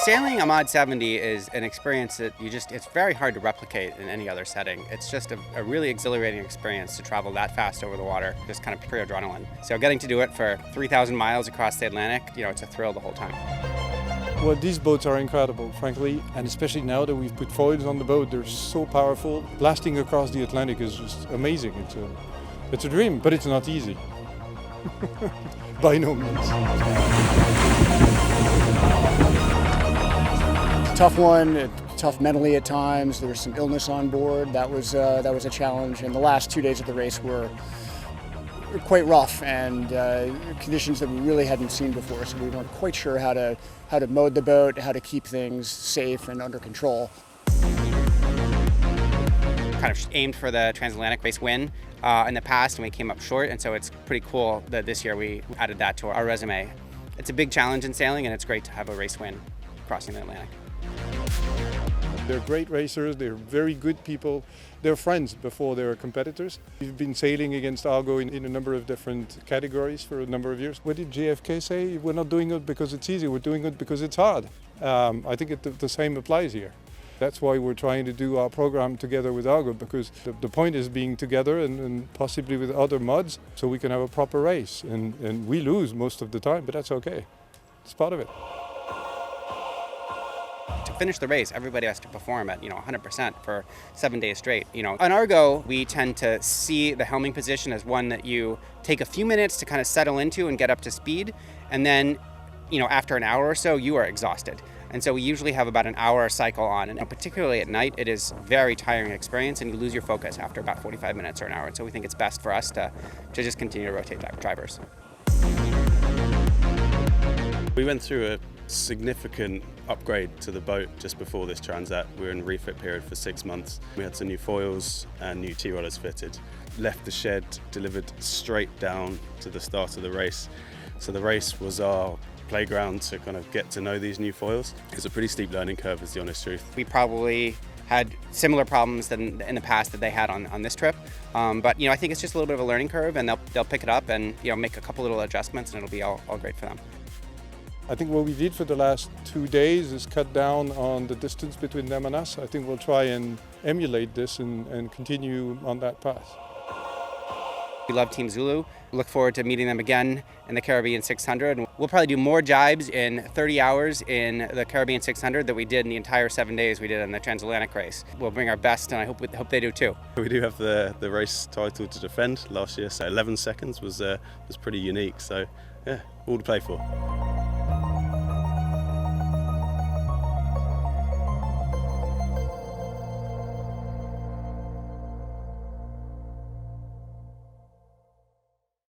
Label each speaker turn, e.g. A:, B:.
A: Sailing a MOD70 is an experience that it's very hard to replicate in any other setting. It's just a really exhilarating experience to travel that fast over the water, just kind of pure adrenaline. So getting to do it for 3,000 miles across the Atlantic, it's a thrill the whole time.
B: Well, these boats are incredible, frankly, and especially now that we've put foils on the boat, they're so powerful. Blasting across the Atlantic is just amazing. It's a dream, but it's not easy. By no means.
C: Tough one, tough mentally at times. There was some illness on board. That was a challenge. And the last 2 days of the race were quite rough and conditions that we really hadn't seen before. So we weren't quite sure how to mode the boat, how to keep things safe and under control.
A: Kind of aimed for the Transatlantic Race win in the past, and we came up short. And so it's pretty cool that this year we added that to our resume. It's a big challenge in sailing, and it's great to have a race win crossing the Atlantic.
B: They're great racers, they're very good people. They're friends before they're competitors. We've been sailing against Argo in a number of different categories for a number of years. What did JFK say? We're not doing it because it's easy, we're doing it because it's hard. I think the same applies here. That's why we're trying to do our program together with Argo, because the point is being together and possibly with other mods so we can have a proper race. And we lose most of the time, but that's okay. It's part of it.
A: To finish the race, everybody has to perform at 100% for 7 days straight. On Argo, we tend to see the helming position as one that you take a few minutes to kind of settle into and get up to speed, and then after an hour or so, you are exhausted. And so we usually have about an hour cycle on, and particularly at night, it is a very tiring experience, and you lose your focus after about 45 minutes or an hour. And so we think it's best for us to just continue to rotate drivers.
D: We went through a significant upgrade to the boat just before this Transat. We were in refit period for 6 months. We had some new foils and new T-rollers fitted. Left the shed, delivered straight down to the start of the race. So the race was our playground to kind of get to know these new foils. It's a pretty steep learning curve, is the honest truth.
A: We probably had similar problems than in the past that they had on this trip. But I think it's just a little bit of a learning curve, and they'll pick it up and make a couple little adjustments, and it'll be all great for them.
B: I think what we did for the last 2 days is cut down on the distance between them and us. I think we'll try and emulate this and continue on that path.
A: We love Team Zulu. Look forward to meeting them again in the Caribbean 600. We'll probably do more jibes in 30 hours in the Caribbean 600 than we did in the entire 7 days we did in the Transatlantic Race. We'll bring our best, and I hope they do too.
D: We do have the race title to defend last year, so 11 seconds was pretty unique. So yeah, all to play for.